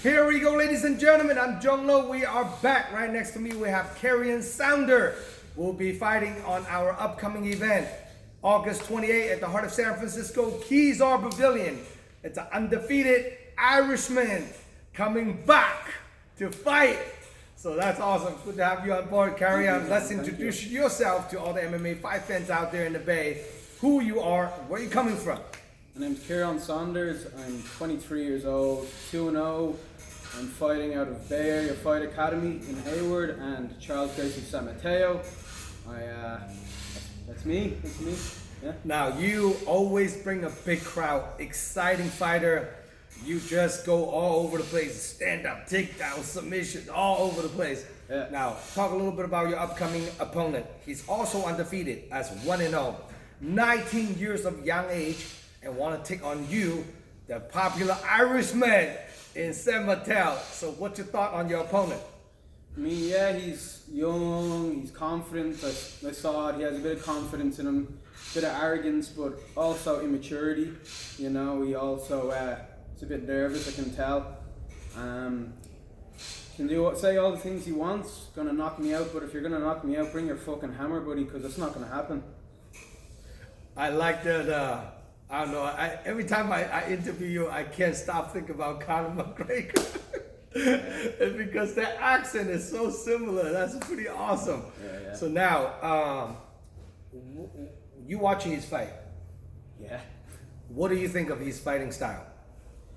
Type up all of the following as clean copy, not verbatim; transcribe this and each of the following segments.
Here we go, ladies and gentlemen. I'm Zhong. We are back. Right next to me, we have Ciaran Saunders. We'll be fighting on our upcoming event, August 28th at the heart of San Francisco, Keys Art Pavilion. It's an undefeated Irishman coming back to fight. So that's awesome. Good to have you on board, Ciaran. Let's introduce yourself to all the MMA fight fans out there in the Bay. Who you are, where you coming from? My name's Ciaran Saunders. I'm 23 years old, 2-0. I'm fighting out of Bay Area Fight Academy in Hayward and Charles Gracie San Mateo. That's me. Yeah. Now you always bring a big crowd, exciting fighter. You just go all over the place, stand up, takedown, submission, all over the place. Yeah. Now talk a little bit about your upcoming opponent. He's also undefeated as 1-0, 19 years of young age, and want to take on you, the popular Irishman in San Mateo. So what's your thought on your opponent? I mean, yeah, he's young, he's confident. I saw it. He has a bit of confidence in him, a bit of arrogance, but also immaturity. You know, he also is a bit nervous, I can tell. Can say all the things he wants, gonna knock me out, but if you're gonna knock me out, bring your fucking hammer, buddy, because it's not gonna happen. I like that. I don't know. Every time I interview you, I can't stop thinking about Conor McGregor. It's because their accent is so similar. That's pretty awesome. Yeah. So now, you watching his fight. Yeah. What do you think of his fighting style?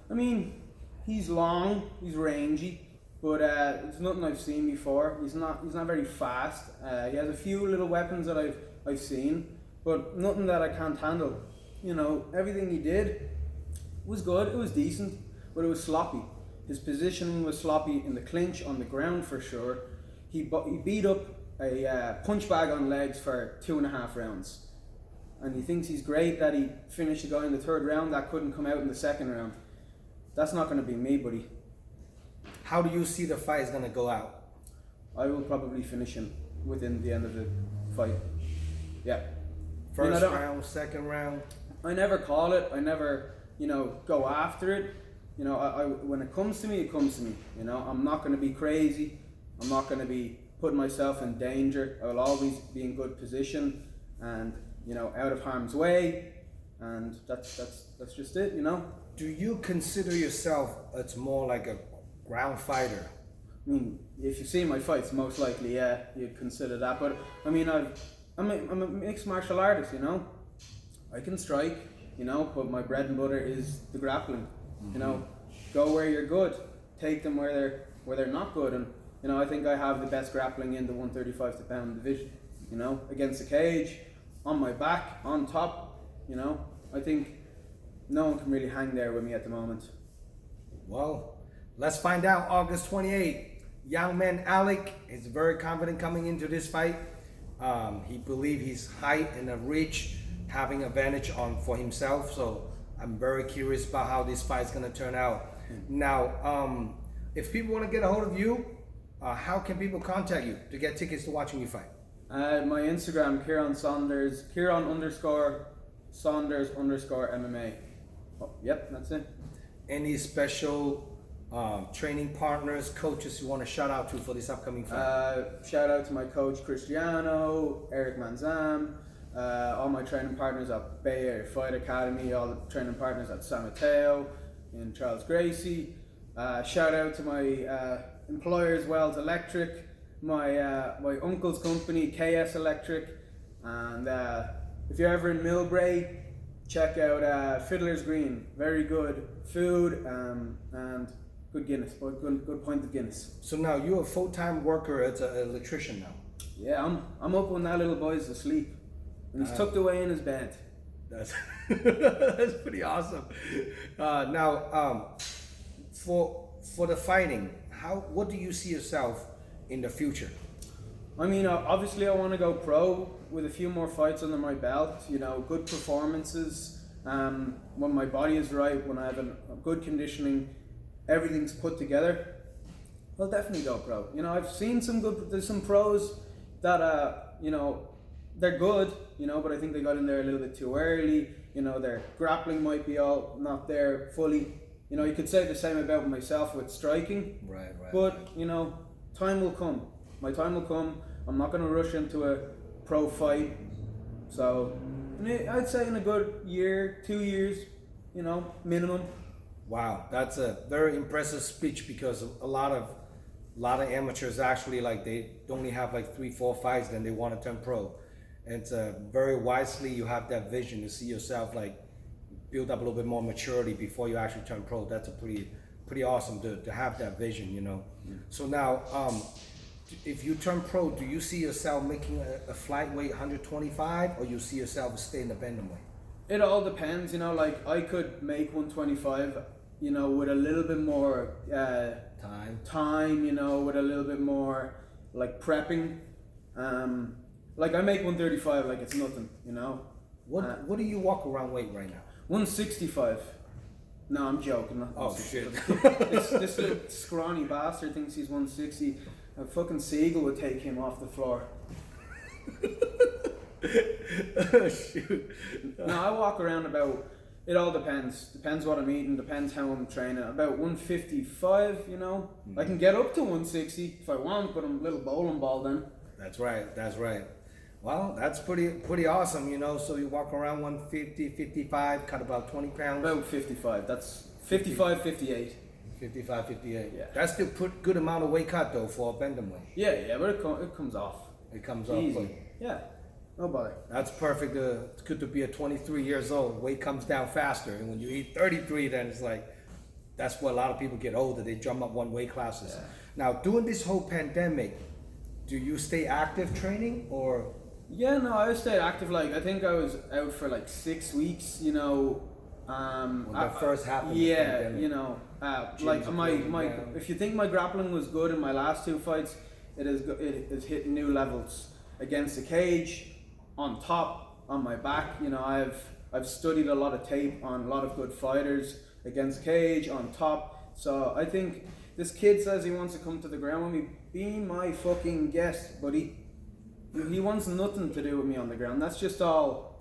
I mean, he's long, he's rangy, but it's nothing I've seen before. He's not very fast. He has a few little weapons that I've seen, but nothing that I can't handle. You know, everything he did was good, it was decent, but it was sloppy. His positioning was sloppy in the clinch, on the ground for sure. He beat up a punch bag on legs for 2.5 rounds. And he thinks he's great that he finished a guy in the 3rd round that couldn't come out in the 2nd round. That's not going to be me, buddy. How do you see the fight is going to go out? I will probably finish him within the end of the fight. Yeah. First round, 2nd round? I never call it. I never, go after it. When it comes to me, it comes to me. I'm not going to be crazy. I'm not going to be putting myself in danger. I will always be in good position and, out of harm's way. And that's just it, Do you consider yourself as more like a ground fighter? I mean, if you see my fights, most likely, yeah, you'd consider that. But I mean, I'm a mixed martial artist, I can strike, but my bread and butter is the grappling. Go where you're good, take them where they're not good, and I think I have the best grappling in the 135 pound division. Against the cage, on my back, on top. I think no one can really hang there with me at the moment. Well, let's find out. August 28th, young man Alec is very confident coming into this fight. He believes his height and reach having advantage for himself. So I'm very curious about how this fight is going to turn out. Now, if people want to get a hold of you, how can people contact you to get tickets to watching you fight? My Instagram, Ciaran Saunders, Ciaran_Saunders_MMA. Oh, yep, that's it. Any special training partners, coaches you want to shout out to for this upcoming fight? Shout out to my coach Cristiano, Eric Manzam, all my training partners at Bay Area Fight Academy, all the training partners at San Mateo and Charles Gracie. Shout out to my employers, Wells Electric, my uncle's company, KS Electric, and if you're ever in Millbrae, check out Fiddler's Green. Very good food and good Guinness, good pint of Guinness. So now you're a full-time worker as an electrician now. Yeah, I'm up when that little boy's asleep, and he's tucked away in his bed. That's that's pretty awesome. Now, for the fighting, what do you see yourself in the future? I mean, obviously, I want to go pro with a few more fights under my belt. Good performances. When my body is right, when I have a good conditioning, everything's put together, I'll definitely go pro. I've seen there's some pros that they're good, but I think they got in there a little bit too early. Their grappling might be all not there fully. You know, you could say the same about myself with striking. Right. But, you know, time will come. My time will come. I'm not going to rush into a pro fight. So, I'd say in a good year, 2 years, you know, minimum. Wow, that's a very impressive speech, because a lot of amateurs actually, like, they only have like 3-4 fights, then they want to turn pro. And it's very wisely you have that vision to see yourself like build up a little bit more maturity before you actually turn pro. That's a pretty awesome to have that vision, you know. So now, if you turn pro, do you see yourself making a flight weight 125, or you see yourself staying the bantamweight? It all depends, you know. Like, I could make 125, you know, with a little bit more time, you know, with a little bit more like prepping. Like, I make 135 like it's nothing, you know. What do you walk around weight right now? 165. No, I'm joking. Not Oh shit! this little scrawny bastard thinks he's 160. A fucking seagull would take him off the floor. Oh, shoot. No, I walk around about. It all depends. Depends what I'm eating. Depends how I'm training. About 155. You know, I can get up to 160 if I want, but I'm a little bowling ball then. That's right. Well, that's pretty awesome, you know. So you walk around 150, 55, cut about 20 pounds. About 55. That's 55, 58. 55, 58. Yeah. That's still good amount of weight cut though for a bantamweight. Yeah, but it comes off. It comes easy. off. Yeah, no bother. That's perfect. It's good to be at 23 years old. Weight comes down faster, and when you eat 33, then it's like that's where a lot of people get older. They jump up one weight classes. Yeah. Now, during this whole pandemic, do you stay active training or? Yeah, no, I stayed active. Like, I think I was out for like 6 weeks, you know. The first half of the yeah, pandemic. you know, like my if you think my grappling was good in my last 2 fights, it is hitting new levels against the cage, on top, on my back. You know, I've studied a lot of tape on a lot of good fighters against cage, on top. So I think this kid says he wants to come to the ground with me. Be my fucking guest, buddy. He wants nothing to do with me on the ground. That's just all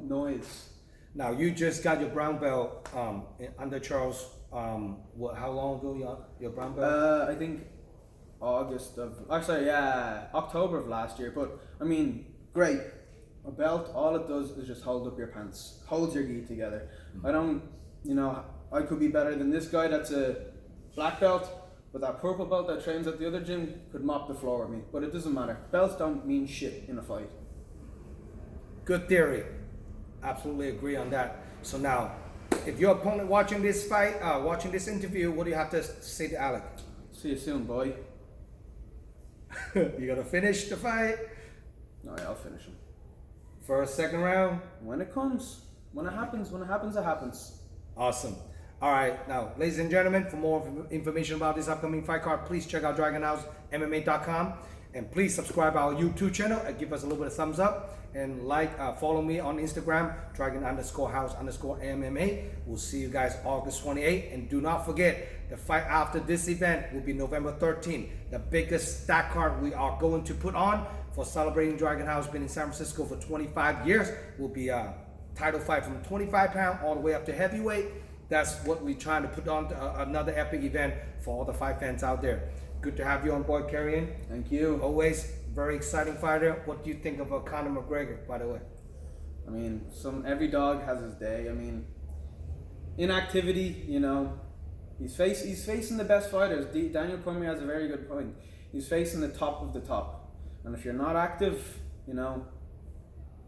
noise. Now, you just got your brown belt under Charles. How long ago your brown belt? I think October of last year. But I mean, great. A belt, all it does is just hold up your pants, holds your gi together. I don't, you know, I could be better than this guy that's a black belt. But that purple belt that trains at the other gym could mop the floor with me. But it doesn't matter. Belts don't mean shit in a fight. Good theory. Absolutely agree on that. So now, if your opponent watching this fight, watching this interview, what do you have to say to Alec? See you soon, boy. You gonna finish the fight? No, yeah, I'll finish him. First, second round? When it comes. When it happens, it happens. Awesome. All right, now, ladies and gentlemen, for more information about this upcoming fight card, please check out DragonHouseMMA.com, and please subscribe our YouTube channel and give us a little bit of thumbs up, and follow me on Instagram, Dragon_House_MMA. We'll see you guys August 28th, and do not forget, the fight after this event will be November 13th, the biggest stack card we are going to put on for celebrating Dragon House. Been in San Francisco for 25 years. Will be a title fight from 25 pound all the way up to heavyweight. That's what we're trying to put on another epic event for all the fight fans out there. Good to have you on board, Ciaran. Thank you. Always very exciting fighter. What do you think of Conor McGregor, by the way? I mean, every dog has his day. I mean, inactivity, you know, he's facing the best fighters. Daniel Cormier has a very good point. He's facing the top of the top, and if you're not active, you know,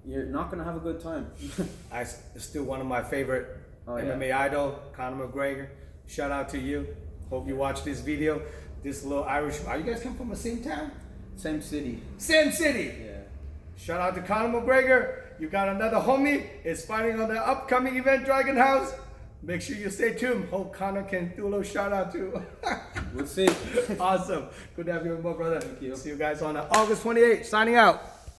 you're not gonna have a good time. It's still one of my favorite MMA idol, Conor McGregor. Shout out to you. Hope you watch this video. This little Irish. Are you guys come from the same town? Same city. Same city. Yeah. Shout out to Conor McGregor. You got another homie. Is fighting on the upcoming event, Dragon House. Make sure you stay tuned. Hope Conor can do a little shout out too. We'll see. Awesome. Good to have you on board, brother. Thank you. See you guys on August 28th. Signing out.